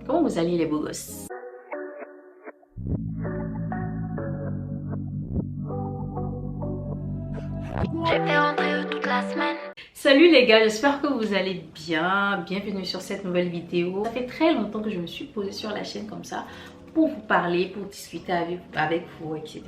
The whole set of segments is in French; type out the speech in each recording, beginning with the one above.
Comment vous allez les beaux gosses? J'ai fait rentrer toute la semaine. Salut les gars, j'espère que vous allez bien. Bienvenue sur cette nouvelle vidéo. Ça fait très longtemps que je me suis posée sur la chaîne comme ça pour vous parler, pour discuter avec vous, etc.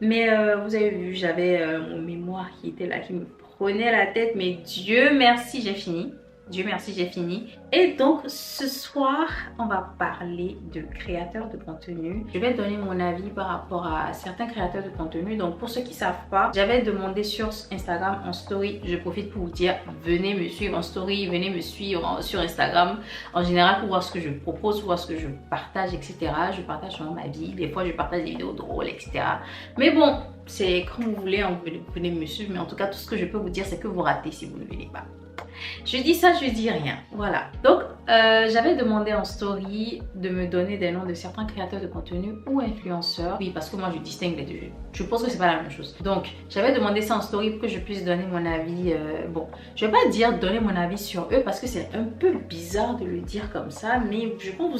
Mais vous avez vu, j'avais mon mémoire qui était là, qui me prenait la tête. Mais Dieu merci, j'ai fini. Dieu merci, j'ai fini. Et donc, ce soir, on va parler de créateurs de contenu. Je vais donner mon avis par rapport à certains créateurs de contenu. Donc, pour ceux qui ne savent pas, j'avais demandé sur Instagram en story. Je profite pour vous dire, venez me suivre en story, venez me suivre sur Instagram. En général, pour voir ce que je propose, pour voir ce que je partage, etc. Je partage souvent ma vie. Des fois, je partage des vidéos drôles, etc. Mais bon, c'est comme vous voulez, vous venez me suivre. Mais en tout cas, tout ce que je peux vous dire, c'est que vous ratez si vous ne venez pas. Je dis ça, je dis rien. Voilà. Donc, j'avais demandé en story de me donner des noms de certains créateurs de contenu ou influenceurs. Oui, parce que moi, je distingue les deux. Je pense que c'est pas la même chose. Donc, j'avais demandé ça en story pour que je puisse donner mon avis. Bon, je vais pas dire donner mon avis sur eux parce que c'est un peu bizarre de le dire comme ça. Mais je pense que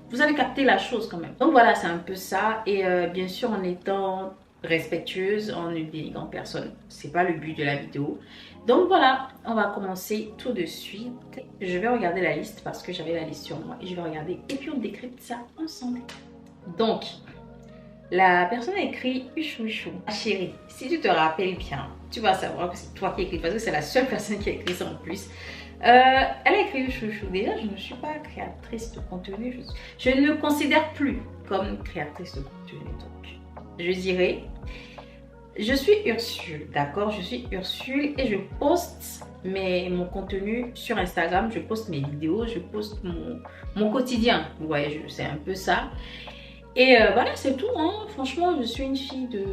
vous avez capté la chose quand même. Donc, voilà, c'est un peu ça. Et bien sûr, en étant respectueuse, en ne dénigrant personne. C'est pas le but de la vidéo. Donc voilà, on va commencer tout de suite. Je vais regarder la liste parce que j'avais la liste sur moi et je vais regarder et puis on décrypte ça ensemble. Donc, la personne a écrit Uchou Uchou. Chérie, si tu te rappelles bien, tu vas savoir que c'est toi qui écris parce que c'est la seule personne qui a écrit ça en plus. Elle a écrit Uchou Uchou. Déjà, je ne suis pas créatrice de contenu. Je ne me considère plus comme créatrice de contenu. Donc, je dirais... Je suis Ursule, d'accord? Je suis Ursule et je poste mon contenu sur Instagram. Je poste mes vidéos, je poste mon quotidien. Vous voyez, c'est un peu ça. Et voilà, c'est tout. Hein. Franchement, je suis une fille de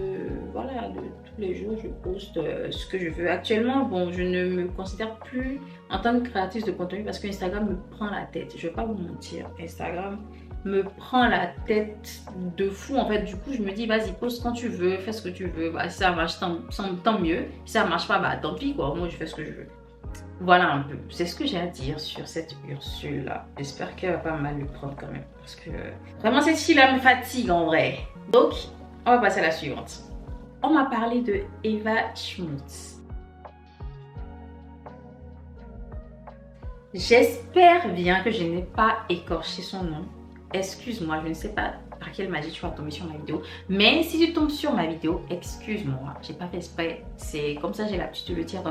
tous les jours, je poste ce que je veux. Actuellement, bon, je ne me considère plus en tant que créatrice de contenu parce que Instagram me prend la tête. Je ne vais pas vous mentir. Instagram me prend la tête de fou en fait. Du coup je me dis vas-y, poste quand tu veux, fais ce que tu veux. Bah, si ça marche tant mieux, si ça marche pas, bah tant pis quoi, moi je fais ce que je veux. Voilà un peu, c'est ce que j'ai à dire sur cette Ursule là. J'espère qu'elle va pas mal le prendre quand même parce que vraiment cette fille là me fatigue en vrai. Donc on va passer à la suivante. On m'a parlé de Eva Schmutz. J'espère bien que je n'ai pas écorché son nom. Excuse-moi, je ne sais pas par quelle magie tu vas tomber sur ma vidéo. Mais si tu tombes sur ma vidéo, excuse-moi. J'ai pas fait exprès. C'est comme ça, j'ai l'habitude de le dire.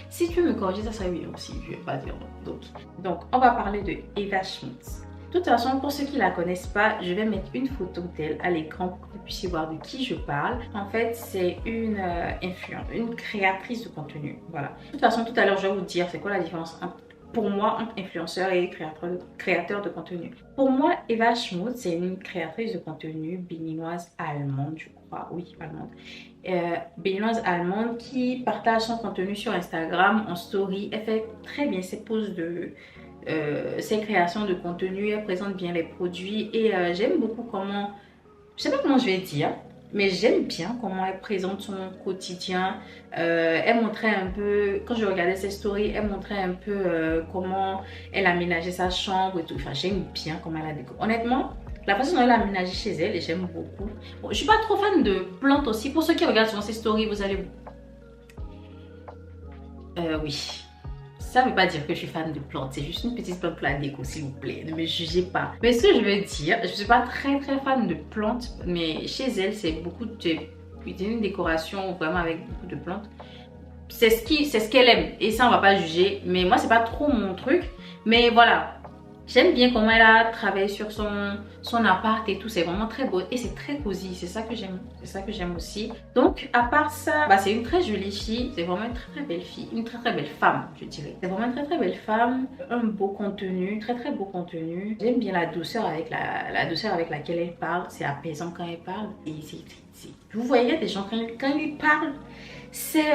Si tu veux me corriger, ça serait bien aussi. Je vais pas dire non. Donc, on va parler de Eva Schmutz. De toute façon, pour ceux qui la connaissent pas, je vais mettre une photo d'elle à l'écran pour que vous puissiez voir de qui je parle. En fait, c'est une créatrice de contenu. Voilà. De toute façon, tout à l'heure, je vais vous dire c'est quoi la différence pour moi, entre influenceur et créateur de contenu. Pour moi, Eva Schmutz, c'est une créatrice de contenu béninoise allemande, je crois. Oui, allemande. Béninoise allemande qui partage son contenu sur Instagram en story. Elle fait très bien ses poses ses créations de contenu. Elle présente bien les produits et j'aime beaucoup comment... Je sais pas comment je vais dire. Mais j'aime bien comment elle présente son quotidien. Elle montrait un peu, quand je regardais ses stories, elle montrait un peu comment elle aménageait sa chambre et tout. Enfin, j'aime bien comment elle a décoré. Honnêtement, la façon dont elle a aménagé chez elle, j'aime beaucoup. Bon, je suis pas trop fan de plantes aussi. Pour ceux qui regardent souvent ses stories, vous allez... oui. Ça ne veut pas dire que je suis fan de plantes, c'est juste une petite plante pour la déco, s'il vous plaît. Ne me jugez pas. Mais ce que je veux dire, je ne suis pas très fan de plantes, mais chez elle, c'est une décoration vraiment avec beaucoup de plantes. C'est ce qu'elle aime et ça, on ne va pas juger. Mais moi, c'est pas trop mon truc. Mais voilà. J'aime bien comment elle a travaillé sur son appart et tout. C'est vraiment très beau et c'est très cosy. C'est ça que j'aime. C'est ça que j'aime aussi. Donc, à part ça, c'est une très jolie fille. C'est vraiment une très belle fille. Une très belle femme, je dirais. C'est vraiment une très belle femme. Un beau contenu. Très beau contenu. J'aime bien la douceur avec laquelle elle parle. C'est apaisant quand elle parle. Et vous voyez, des gens, quand ils parlent, c'est...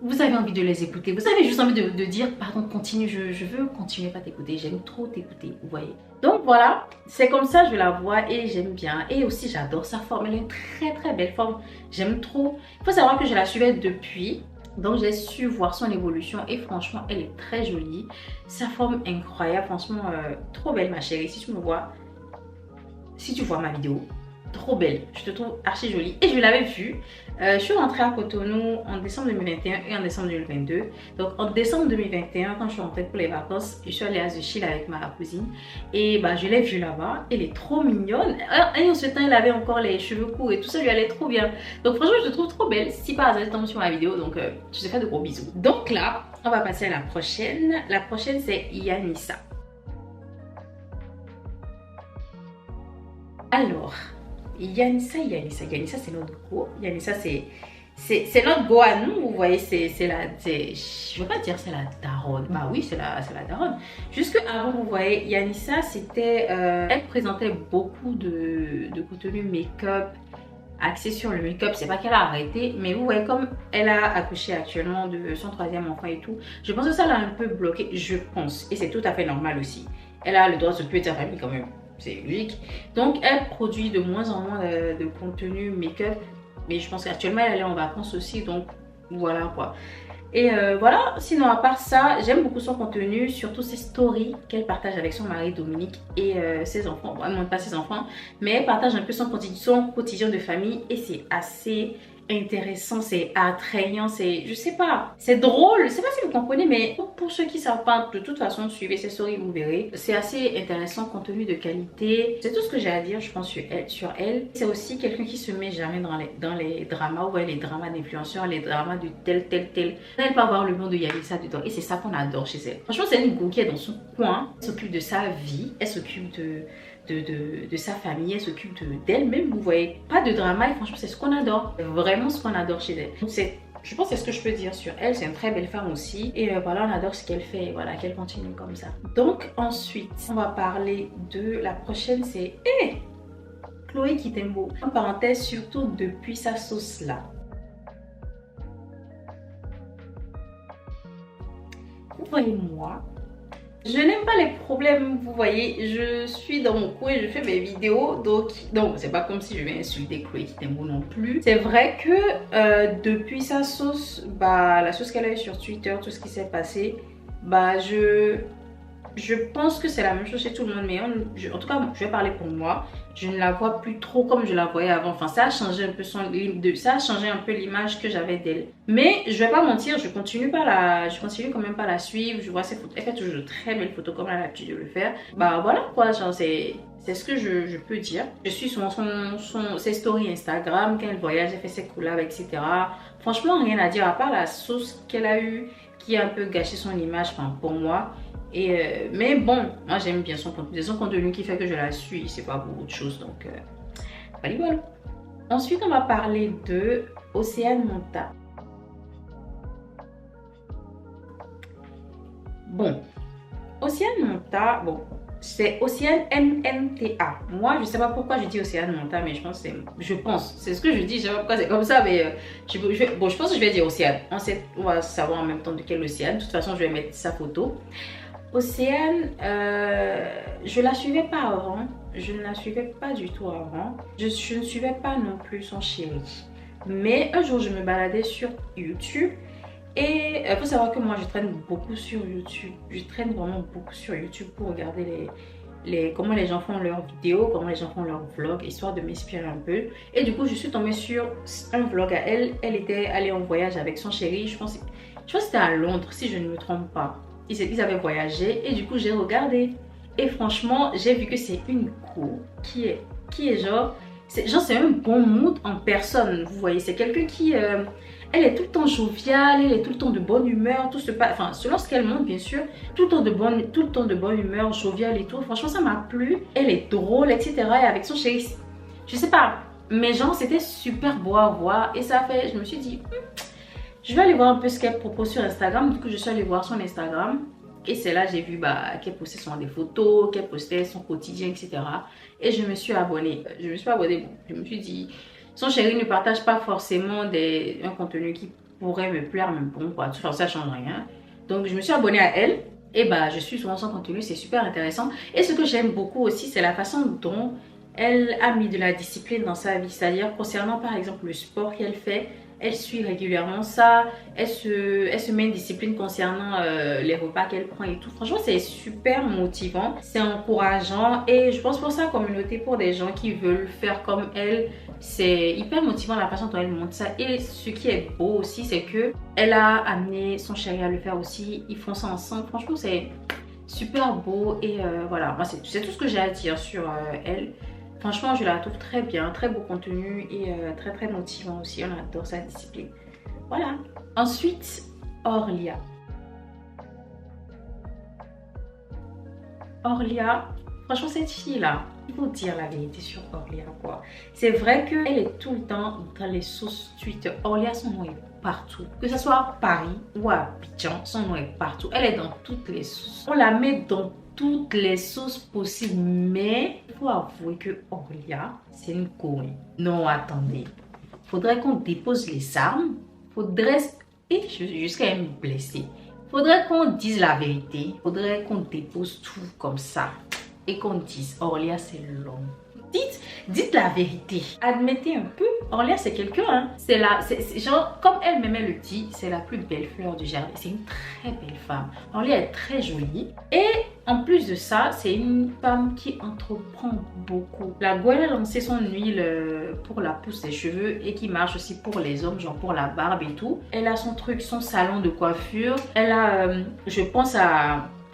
vous avez envie de les écouter, vous avez juste envie de dire pardon, continue, je veux continuer à t'écouter, j'aime trop t'écouter, vous voyez. Donc voilà, c'est comme ça je la vois et j'aime bien. Et aussi j'adore sa forme, elle a une très belle forme, j'aime trop. Il faut savoir que je la suivais depuis Donc j'ai su voir son évolution et franchement elle est très jolie. Sa forme incroyable, franchement trop belle ma chérie. Si tu me vois, si tu vois ma vidéo, trop belle, je te trouve archi jolie. Et je l'avais vue, je suis rentrée à Cotonou en décembre 2021 et en décembre 2022. Donc en décembre 2021, quand je suis rentrée pour les vacances, je suis allée à The Chill avec ma cousine. Et bah je l'ai vue là-bas, elle est trop mignonne. Et en ce temps, elle avait encore les cheveux courts et tout ça lui allait trop bien. Donc franchement, je te trouve trop belle. Si par hasard tu tombes sur ma vidéo, donc je te fais de gros bisous. Donc là, on va passer à la prochaine. La prochaine, c'est Yanissa. Alors, Yanissa, c'est notre go. Yanissa, c'est notre go à nous. Vous voyez, c'est la. Je veux pas dire c'est la daronne. Bah oui, c'est la daronne. Jusque avant, vous voyez, Yanissa, c'était. Elle présentait beaucoup de contenu make-up, axé sur le make-up. C'est pas qu'elle a arrêté, mais vous voyez, comme elle a accouché actuellement de son troisième enfant et tout, je pense que ça l'a un peu bloqué. Je pense. Et c'est tout à fait normal aussi. Elle a le droit de s'occuper de sa famille quand même. C'est logique. Donc elle produit de moins en moins de contenu make-up. Mais je pense qu'actuellement elle est en vacances aussi. Donc voilà quoi. Et voilà, sinon à part ça, j'aime beaucoup son contenu, surtout ses stories qu'elle partage avec son mari Dominique et ses enfants. Bon, elle ne montre pas ses enfants, mais elle partage un peu son quotidien de famille et c'est assez intéressant, c'est attrayant, c'est, je sais pas, c'est drôle, je sais pas si vous comprenez, mais pour ceux qui savent pas, de toute façon, suivez ses stories, vous verrez. C'est assez intéressant, contenu de qualité. C'est tout ce que j'ai à dire, je pense, sur elle. C'est aussi quelqu'un qui se met jamais dans les dramas, ouais, les dramas d'influenceurs, les dramas de tel. Elle peut avoir le nom de Yanissa dedans et c'est ça qu'on adore chez elle. Franchement, c'est une go qui est dans son coin, elle s'occupe de sa vie, elle s'occupe de sa famille, elle s'occupe d'elle-même, vous voyez, pas de drama et franchement c'est ce qu'on adore, c'est vraiment ce qu'on adore chez elle. Donc je pense que c'est ce que je peux dire sur elle, c'est une très belle femme aussi et voilà, on adore ce qu'elle fait, voilà, qu'elle continue comme ça. Donc ensuite, on va parler de la prochaine, c'est Chloé Kitembo. En parenthèse, surtout depuis sa sauce là. Vous voyez moi, je n'aime pas les problèmes, vous voyez, je suis dans mon coin et je fais mes vidéos, donc c'est pas comme si je vais insulter Chloé Kitembo non plus. C'est vrai que depuis sa sauce, bah la sauce qu'elle a eu sur Twitter, tout ce qui s'est passé, bah je pense que c'est la même chose chez tout le monde, mais en tout cas, je vais parler pour moi. Je ne la vois plus trop comme je la voyais avant. Enfin, ça a changé un peu ça a changé un peu l'image que j'avais d'elle. Mais je vais pas mentir, je continue quand même pas la suivre. Je vois ses photos, elle fait toujours de très belles photos comme elle a l'habitude de le faire. Bah voilà quoi, genre c'est ce que je peux dire. Je suis sur ses stories Instagram, quand elle voyage, elle fait ses collabs, etc. Franchement, rien à dire à part la sauce qu'elle a eue qui a un peu gâché son image, enfin pour moi. Mais bon, moi j'aime bien son contenu qui fait que je la suis, c'est pas beaucoup de choses, donc voilà. Ensuite on va parler de Océane Monta. Bon, Océane Monta, bon, c'est Océane MNTA. Moi je sais pas pourquoi je dis Océane Monta, mais c'est ce que je dis, je sais pas pourquoi c'est comme ça, mais je pense que je vais dire Océane. On va savoir en même temps de quel Océane. De toute façon je vais mettre sa photo. Océane, je la suivais pas avant, je ne la suivais pas du tout avant, je ne suivais pas non plus son chéri. Mais un jour je me baladais sur YouTube et il faut savoir que moi je traîne beaucoup sur YouTube, je traîne vraiment beaucoup sur YouTube pour regarder comment les gens font leurs vidéos, comment les gens font leurs vlogs, histoire de m'inspirer un peu. Et du coup je suis tombée sur un vlog à elle, elle était allée en voyage avec son chéri, je pense que c'était à Londres si je ne me trompe pas. Ils avaient voyagé et du coup j'ai regardé et franchement j'ai vu que c'est une co qui est genre c'est un bon mood en personne, vous voyez, c'est quelqu'un qui elle est tout le temps joviale, elle est tout le temps de bonne humeur, tout se passe, enfin selon ce qu'elle montre bien sûr, tout le temps de bonne humeur, joviale et tout. Franchement ça m'a plu, elle est drôle, etc. Et avec son chéri, je sais pas, mais genre c'était super beau à voir et ça fait, je me suis dit je vais aller voir un peu ce qu'elle propose sur Instagram. Du coup, je suis allée voir son Instagram. Et c'est là j'ai vu qu'elle postait souvent des photos, qu'elle postait son quotidien, etc. Et je me suis abonnée. Je me suis dit, son chéri ne partage pas forcément un contenu qui pourrait me plaire, mais bon, quoi. De toute façon, ça ne change rien. Donc, je me suis abonnée à elle. Et je suis souvent son contenu, c'est super intéressant. Et ce que j'aime beaucoup aussi, c'est la façon dont elle a mis de la discipline dans sa vie. C'est-à-dire concernant par exemple le sport qu'elle fait. Elle suit régulièrement ça. Elle se met une discipline concernant les repas qu'elle prend et tout. Franchement, c'est super motivant. C'est encourageant. Et je pense pour sa communauté, pour des gens qui veulent faire comme elle, c'est hyper motivant la façon dont elle montre ça. Et ce qui est beau aussi, c'est que elle a amené son chéri à le faire aussi. Ils font ça ensemble. Franchement, c'est super beau. Et voilà, moi, c'est tout ce que j'ai à dire sur elle. Franchement, je la trouve très bien, très beau contenu et très très motivant aussi. On adore sa discipline. Voilà. Ensuite, Orlia. Orlia, franchement, cette fille-là, il faut dire la vérité sur Orlia, quoi. C'est vrai qu'elle est tout le temps dans les sauces Twitter. Orlia, son nom est partout. Que ce soit à Paris ou à Abidjan, son nom est partout. Elle est dans toutes les sauces. On la met dans toutes les sauces possibles, mais il faut avouer que Orlia, c'est une conne. Non, attendez. Faudrait qu'on dépose les armes. Faudrait... Et jusqu'à me blesser. Faudrait qu'on dise la vérité. Faudrait qu'on dépose tout comme ça. Et qu'on dise, Orlia, c'est l'homme. Dites la vérité. Admettez un peu. Orlia, c'est quelqu'un. Hein. C'est genre, comme elle-même elle le dit, c'est la plus belle fleur du jardin. C'est une très belle femme. Orlia est très jolie. Et en plus de ça, c'est une femme qui entreprend beaucoup. La Gwen a lancé son huile pour la pousse des cheveux et qui marche aussi pour les hommes, genre pour la barbe et tout. Elle a son truc, son salon de coiffure. Elle a, je pense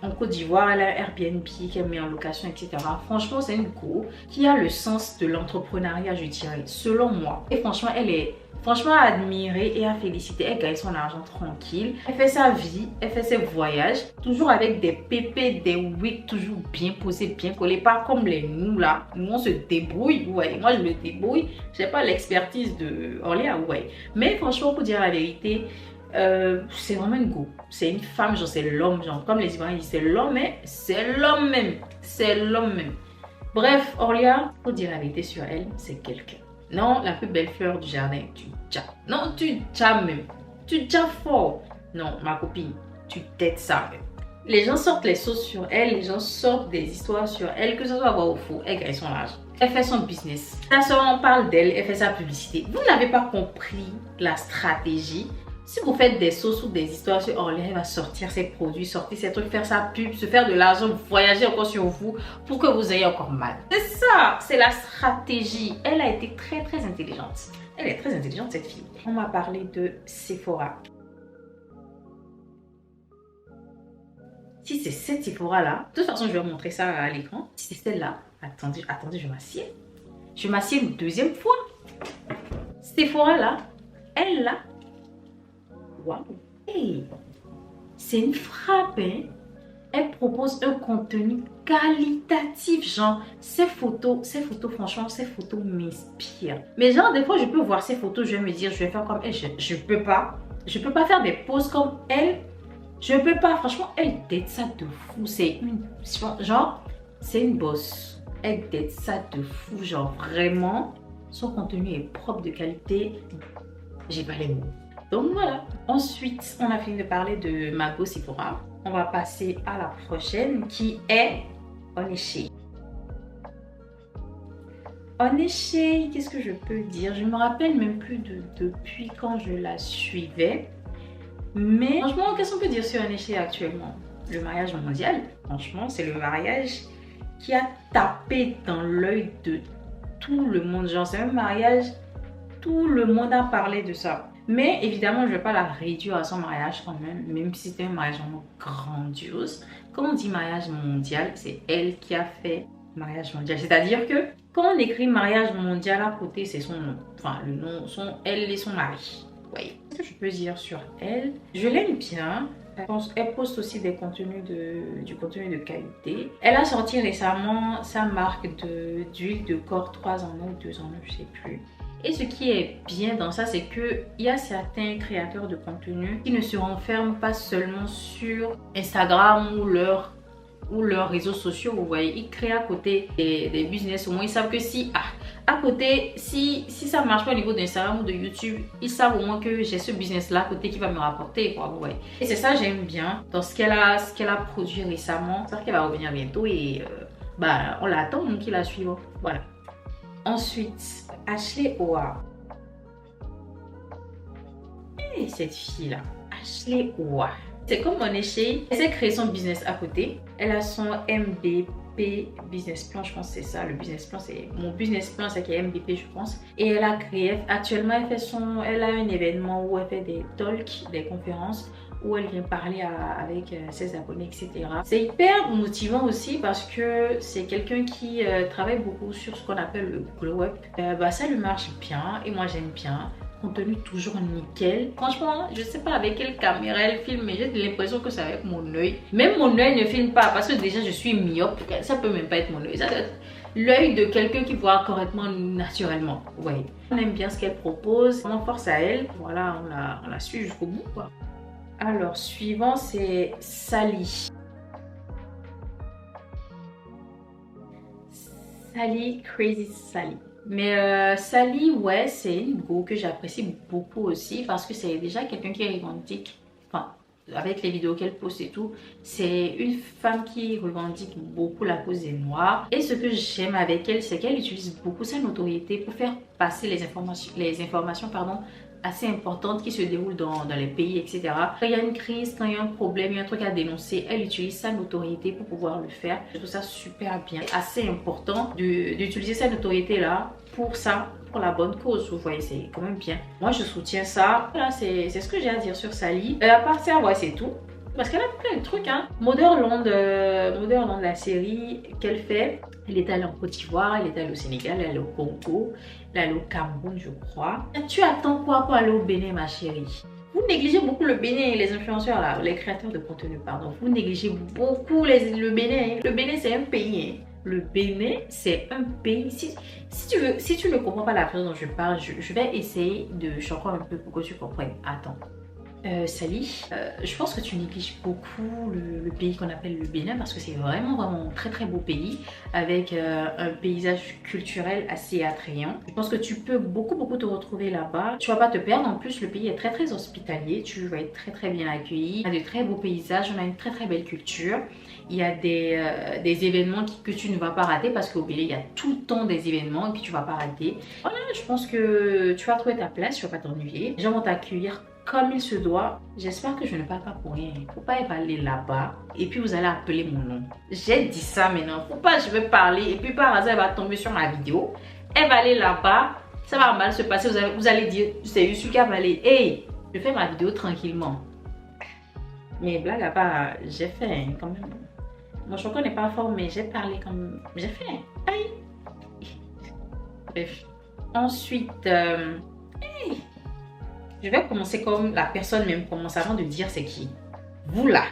en Côte d'Ivoire, elle a Airbnb qu'elle met en location, etc. Franchement, c'est une go qui a le sens de l'entrepreneuriat, je dirais, selon moi. Et franchement, elle est franchement à admirer et à féliciter. Elle gagne son argent tranquille. Elle fait sa vie, elle fait ses voyages, toujours avec des pépés, des wigs toujours bien posés, bien collés. Pas comme les nous là. Nous, on se débrouille. Ouais, moi, je me débrouille. Je n'ai pas l'expertise de Orlia, ouais. Mais franchement, pour dire la vérité, c'est vraiment une go. C'est une femme, genre c'est l'homme, genre comme les Ivoiriens disent c'est l'homme, mais c'est l'homme même. C'est l'homme même. Bref, Orlia, pour dire la vérité sur elle, c'est quelqu'un. Non, la plus belle fleur du jardin, tu tchas. Non, tu tchas même. Tu tchas fort. Non, ma copine, tu t'aides ça même. Les gens sortent les sauces sur elle, les gens sortent des histoires sur elle, que ce soit vrai ou faux, elle gagne son argent. Elle fait son business. Ça sort, on parle d'elle, elle fait sa publicité. Vous n'avez pas compris la stratégie. Si vous faites des sauces ou des histoires sur Orlia, elle va sortir ses produits, sortir ses trucs, faire sa pub, se faire de l'argent, voyager encore sur vous pour que vous ayez encore mal. C'est ça, c'est la stratégie. Elle a été très très intelligente. Elle est très intelligente cette fille. On m'a parlé de Sephora. Si c'est cette Sephora là, de toute façon je vais vous montrer ça à l'écran. Si c'est celle-là, attendez, je m'assieds. Je m'assieds une deuxième fois. Sephora là, elle là. Waouh! Hey, c'est une frappe, hein? Elle propose un contenu qualitatif, genre ces photos, franchement, ces photos m'inspirent. Mais genre, des fois, je peux voir ces photos, je vais me dire, je vais faire comme elle. Je peux pas faire des poses comme elle. Je peux pas, franchement, elle date ça de fou. C'est une boss. Elle date ça de fou, genre vraiment, son contenu est propre, de qualité. J'ai pas les mots. Donc voilà. Ensuite, on a fini de parler de Mago Sephora. On va passer à la prochaine qui est Oneshay. Oneshay, qu'est-ce que je peux dire? Je me rappelle même plus depuis quand je la suivais. Mais franchement, qu'est-ce qu'on peut dire sur Oneshay actuellement? Le mariage mondial, franchement, c'est le mariage qui a tapé dans l'œil de tout le monde. Genre, c'est un mariage, tout le monde a parlé de ça. Mais évidemment, je ne vais pas la réduire à son mariage quand même si c'était un mariage vraiment grandiose. Quand on dit mariage mondial, c'est elle qui a fait mariage mondial. C'est-à-dire que quand on écrit mariage mondial à côté, c'est son nom. Enfin, le nom, elle et son mari. Oui. Qu'est-ce que je peux dire sur elle? Je l'aime bien. Elle poste aussi du contenu de qualité. Elle a sorti récemment sa marque d'huile de corps 3 en 1 ou 2 en 1, je ne sais plus. Et ce qui est bien dans ça, c'est qu'il y a certains créateurs de contenu qui ne se renferment pas seulement sur Instagram ou leurs réseaux sociaux. Vous voyez, ils créent à côté des business. Au moins, ils savent que si ça marche pas au niveau d'Instagram ou de YouTube, ils savent au moins que j'ai ce business-là à côté qui va me rapporter, quoi, vous voyez. Et c'est ça, j'aime bien dans ce qu'elle a produit récemment. J'espère qu'elle va revenir bientôt et on l'attend, donc qu'il la suive. Voilà. Ensuite, Ashley Oa. Et cette fille-là, Ashley Ouah. C'est comme mon échelle. Elle s'est créé son business à côté. Elle a son MBP business plan, je pense que c'est ça. Le business plan, c'est mon business plan, c'est qui est MBP, je pense. Et elle a créé, actuellement, elle a un événement où elle fait des talks, des conférences, où elle vient parler avec ses abonnés, etc. C'est hyper motivant aussi parce que c'est quelqu'un qui travaille beaucoup sur ce qu'on appelle le glow up. Ça lui marche bien et moi j'aime bien. Contenu toujours nickel. Franchement, je sais pas avec quelle caméra elle filme, mais j'ai l'impression que c'est avec mon œil. Même mon œil ne filme pas parce que déjà je suis myope. Ça peut même pas être mon œil. Ça doit être l'œil de quelqu'un qui voit correctement naturellement. Ouais. On aime bien ce qu'elle propose. On force à elle. Voilà, on la suit jusqu'au bout, quoi. Alors, suivant, c'est Sally. Sally, Crazy Sally. Mais Sally, ouais, c'est une go que j'apprécie beaucoup aussi parce que c'est déjà quelqu'un qui revendique, enfin, avec les vidéos qu'elle poste et tout, c'est une femme qui revendique beaucoup la cause des Noirs. Et ce que j'aime avec elle, c'est qu'elle utilise beaucoup sa notoriété pour faire passer les informations, assez importantes qui se déroulent dans les pays, etc. Quand il y a une crise, quand il y a un problème, il y a un truc à dénoncer, elle utilise sa notoriété pour pouvoir le faire. Je trouve ça super bien. C'est assez important d'utiliser sa notoriété là pour ça, pour la bonne cause. Vous voyez, c'est quand même bien. Moi, je soutiens ça. Voilà, c'est ce que j'ai à dire sur Sally. À part ça, ouais, c'est tout. Parce qu'elle a plein de trucs, hein. Motherland, la série qu'elle fait, elle est allée en Côte d'Ivoire, elle est allée au Sénégal, elle est allée au Congo, elle est allée au Cameroun, je crois. Tu attends quoi pour aller au Bénin, ma chérie? Vous négligez beaucoup le Bénin, les influenceurs là, les créateurs de contenu, pardon. Vous négligez beaucoup le Bénin. Le Bénin, c'est un pays, hein. Le Bénin, c'est un pays. Si tu ne comprends pas la façon dont je parle, je vais essayer de chanter un peu pour que tu comprennes. Attends. Sally, je pense que tu négliges beaucoup le pays qu'on appelle le Bénin parce que c'est vraiment un très très beau pays avec un paysage culturel assez attrayant. Je pense que tu peux beaucoup te retrouver là-bas. Tu vas pas te perdre. En plus, le pays est très très hospitalier. Tu vas être très très bien accueilli. On a de très beaux paysages. On a une très très belle culture. Il y a des événements que tu ne vas pas rater parce qu'au Bénin, il y a tout le temps des événements que tu vas pas rater. Voilà, je pense que tu vas trouver ta place. Tu vas pas t'ennuyer. Les gens vont t'accueillir comme il se doit. J'espère que je ne parle pas pour rien. Faut pas aller là-bas et puis vous allez appeler mon nom. J'ai dit ça maintenant. Faut pas je vais parler et puis par hasard elle va tomber sur ma vidéo. Elle va aller là-bas. Ça va mal se passer. Vous allez dire c'est Yusuka va aller. Hey, je fais ma vidéo tranquillement. Mais blague à part, j'ai fait hein, quand même. Mon chocolat n'est pas fort mais j'ai parlé comme j'ai fait. Aïe. Bref. Ensuite, hey. Je vais commencer comme la personne même commence avant de dire c'est qui. Vous là.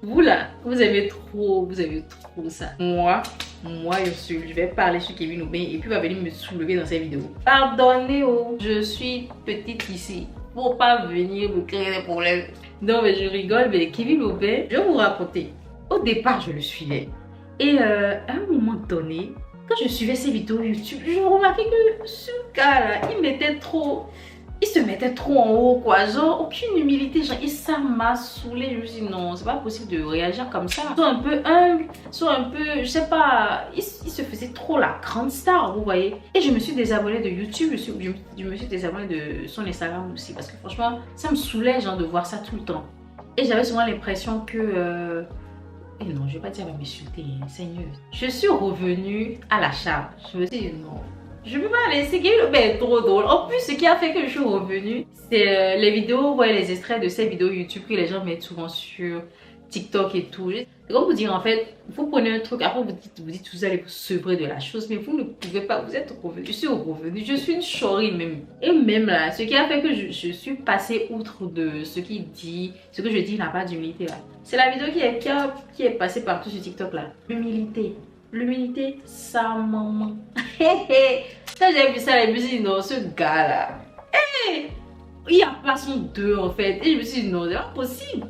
Vous là, vous aimez trop ça. Moi, je vais parler sur Kevin Aubin et puis il va venir me soulever dans ses vidéos. Pardonnez, oh, je suis petite ici. Faut pas venir me créer des problèmes. Non mais je rigole, mais Kevin Aubin, je vais vous raconter. Au départ, je le suivais. Et à un moment donné, quand je suivais ses vidéos YouTube, je remarquais que ce gars-là, il se mettait trop en haut, quoi. Genre, aucune humilité. Genre, et ça m'a saoulée. Je me suis dit, non, c'est pas possible de réagir comme ça. Soit un peu humble, soit un peu, je sais pas, il se faisait trop la grande star, vous voyez. Et je me suis désabonnée de YouTube, je me suis désabonnée de son Instagram aussi. Parce que franchement, ça me saoulait, genre, de voir ça tout le temps. Et j'avais souvent l'impression que... Et non, je vais pas dire à m'insulter, Seigneur. Je suis revenue à la charge. Je me suis dit non, je peux pas laisser Kevin Aubin est trop drôle. En plus, ce qui a fait que je suis revenue, c'est les vidéos, ouais, les extraits de ces vidéos YouTube que les gens mettent souvent sur TikTok et tout. C'est comme vous dire en fait, vous prenez un truc, après vous dites vous allez vous sevrer de la chose, mais vous ne pouvez pas, vous êtes revenu. Je suis revenue, je suis une chourie même. Et même là, ce qui a fait que je suis passée outre de ce qu'il dit, ce que je dis n'a pas d'humilité là. C'est la vidéo qui est passée partout sur TikTok là. L'humilité. L'humilité, sa maman. Quand j'ai vu ça, je me suis dit non, ce gars là. Il n'y a pas son deux en fait. Et je me suis dit non, c'est pas possible.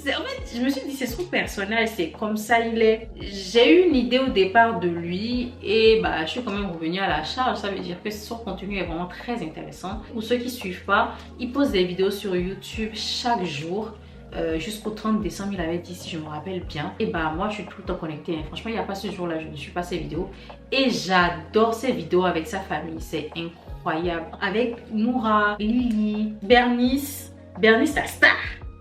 En fait, je me suis dit c'est son personnage, c'est comme ça il est. J'ai eu une idée au départ de lui et bah je suis quand même revenue à la charge. Ça veut dire que son contenu est vraiment très intéressant. Pour ceux qui ne suivent pas, il pose des vidéos sur YouTube chaque jour. Jusqu'au 30 décembre, il avait dit si je me rappelle bien. Et bah moi je suis tout le temps connectée, hein. Franchement il n'y a pas ce jour là, je ne suis pas ses vidéos. Et j'adore ses vidéos avec sa famille, c'est incroyable. incroyable. Avec Noura, Lily, Bernice la star,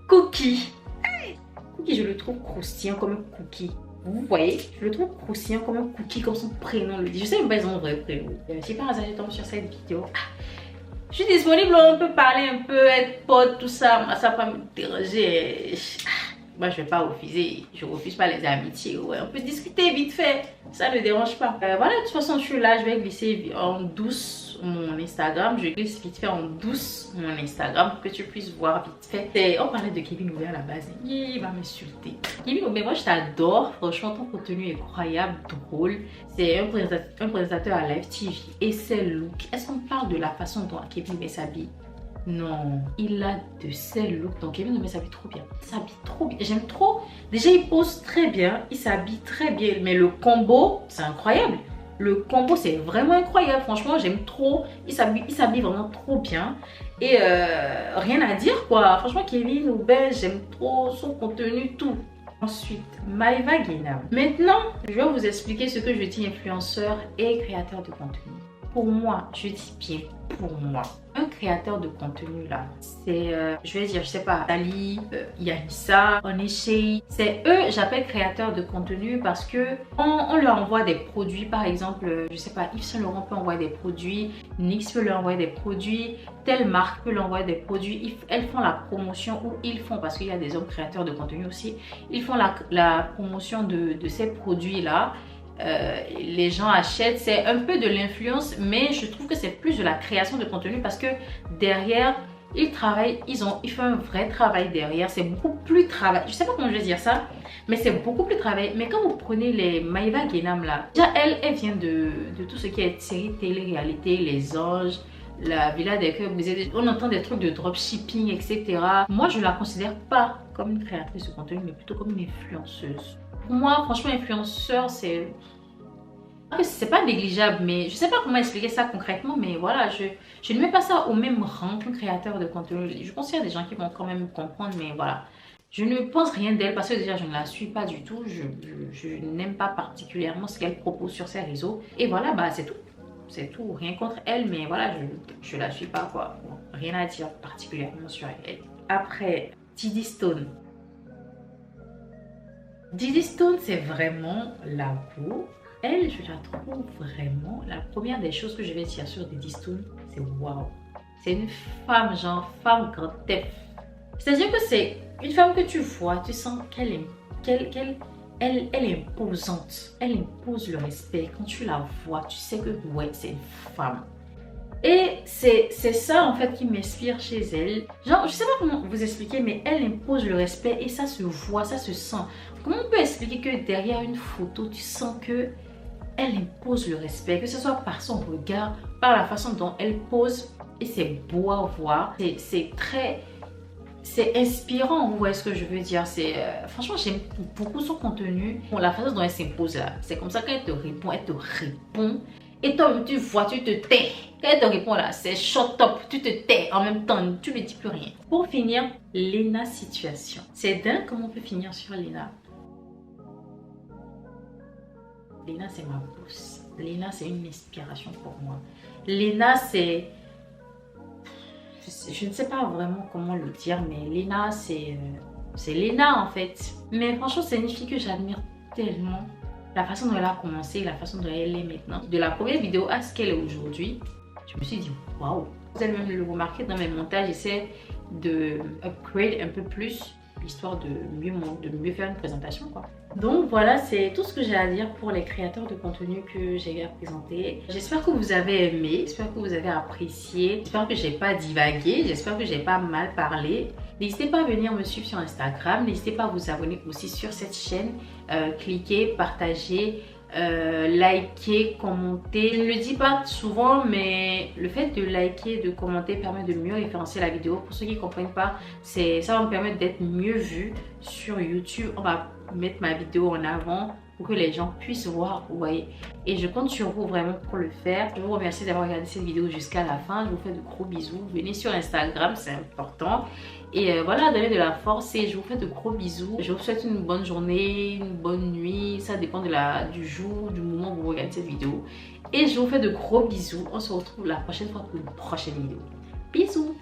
Cookie. Hey, Cookie, je le trouve croustillant comme un cookie. Vous voyez, je le trouve croustillant comme un cookie, comme son prénom le dit. Je sais même pas ils ont un vrai prénom. Si par hasard je tombe sur cette vidéo, je suis disponible, on peut parler un peu, être pote, tout ça. Moi, ça va pas me déranger. Moi, je vais pas refuser. Je refuse pas les amitiés. Ouais, on peut discuter vite fait. Ça ne dérange pas. Voilà, de toute façon, je suis là. Je vais glisser en douce mon Instagram. Je glisse vite fait en douce mon Instagram pour que tu puisses voir vite fait. On parlait de Kevin Aubert à la base. Il va m'insulter. Kevin Aubert, moi, je t'adore. Franchement, ton contenu est incroyable, drôle. C'est un présentateur à Live TV. Et ses looks. Est-ce qu'on parle de la façon dont Kevin Aubert s'habille? Non, il a de ces looks. Donc Kevin Aubert s'habille trop bien. Il s'habille trop bien. J'aime trop. Déjà, il pose très bien. Il s'habille très bien. Mais le combo, c'est incroyable. Le combo, c'est vraiment incroyable. Franchement, j'aime trop. Il s'habille vraiment trop bien. Et rien à dire, quoi. Franchement, Kevin Aubert, j'aime trop son contenu, tout. Ensuite, Maeva Guénam. Maintenant, je vais vous expliquer ce que je dis influenceur et créateur de contenu. Pour moi, je dis bien pour moi, un créateur de contenu là, c'est, je vais dire, je sais pas, Dali, Yanissa, Oneshei, c'est eux, j'appelle créateurs de contenu parce que on leur envoie des produits, par exemple, je sais pas, Yves Saint Laurent peut envoyer des produits, NYX peut leur envoyer des produits, telle marque peut leur envoyer des produits, elles font la promotion ou ils font, parce qu'il y a des hommes créateurs de contenu aussi, ils font la promotion de ces produits là. Les gens achètent, c'est un peu de l'influence, mais je trouve que c'est plus de la création de contenu parce que derrière ils travaillent, ils font un vrai travail derrière, c'est beaucoup plus travail, je sais pas comment je vais dire ça, mais c'est beaucoup plus travail. Mais quand vous prenez les Maeva Guénam là, déjà elle vient de tout ce qui est série télé-réalité, Les Anges, La Villa des Cœurs Brisés, on entend des trucs de dropshipping, etc. Moi je la considère pas comme une créatrice de contenu, mais plutôt comme une influenceuse. Pour moi, franchement, influenceur, c'est pas négligeable, mais je sais pas comment expliquer ça concrètement, mais voilà, je ne mets pas ça au même rang qu'un créateur de contenu. Je pense qu'il y a des gens qui vont quand même comprendre, mais voilà. Je ne pense rien d'elle parce que déjà, je ne la suis pas du tout. Je n'aime pas particulièrement ce qu'elle propose sur ses réseaux. Et voilà, bah c'est tout. C'est tout, rien contre elle, mais voilà, je la suis pas, quoi. Bon, rien à dire particulièrement sur elle. Après, Diddy Stone. Diddy Stone, c'est vraiment la go. Elle, je la trouve vraiment... La première des choses que je vais dire sur Diddy Stone, c'est waouh. C'est une femme, genre femme grand F. C'est-à-dire que c'est une femme que tu vois, tu sens qu'elle est imposante. Elle impose le respect. Quand tu la vois, tu sais que ouais, c'est une femme. Et c'est ça en fait qui m'inspire chez elle. Genre, je sais pas comment vous expliquer, mais elle impose le respect et ça se voit, ça se sent. Comment on peut expliquer que derrière une photo, tu sens que elle impose le respect, que ce soit par son regard, par la façon dont elle pose, et c'est beau à voir. C'est inspirant, vous voyez ce que je veux dire. Franchement, j'aime beaucoup son contenu. Bon, la façon dont elle s'impose là, c'est comme ça qu'elle te répond, et toi, tu vois, tu te tais. Quand elle te répond là, c'est shut up, tu te tais en même temps, tu ne dis plus rien. Pour finir, Lena Situation. C'est dingue comment on peut finir sur Lena. Lena, c'est ma boss. Lena, c'est une inspiration pour moi. Lena, c'est... Je ne sais pas vraiment comment le dire, mais Lena, c'est Lena en fait. Mais franchement, c'est une fille que j'admire tellement. La façon dont elle a commencé, la façon dont elle est maintenant. De la première vidéo à ce qu'elle est aujourd'hui, je me suis dit waouh. Vous allez même le remarquer dans mes montages, j'essaie de upgrade un peu plus, histoire de mieux faire une présentation, quoi. Donc voilà, c'est tout ce que j'ai à dire pour les créateurs de contenu que j'ai à présenter. J'espère que vous avez aimé, j'espère que vous avez apprécié, j'espère que j'ai pas divagué, j'espère que j'ai pas mal parlé. N'hésitez pas à venir me suivre sur Instagram, n'hésitez pas à vous abonner aussi sur cette chaîne, cliquez, partagez, likez, commentez. Je ne le dis pas souvent, mais le fait de liker, de commenter permet de mieux référencer la vidéo. Pour ceux qui ne comprennent pas, ça va me permettre d'être mieux vu sur YouTube, on va mettre ma vidéo en avant pour que les gens puissent voir, vous voyez. Et je compte sur vous vraiment pour le faire. Je vous remercie d'avoir regardé cette vidéo jusqu'à la fin. Je vous fais de gros bisous. Venez sur Instagram, c'est important. Et voilà, donnez de la force et je vous fais de gros bisous. Je vous souhaite une bonne journée, une bonne nuit. Ça dépend du jour, du moment où vous regardez cette vidéo. Et je vous fais de gros bisous. On se retrouve la prochaine fois pour une prochaine vidéo. Bisous!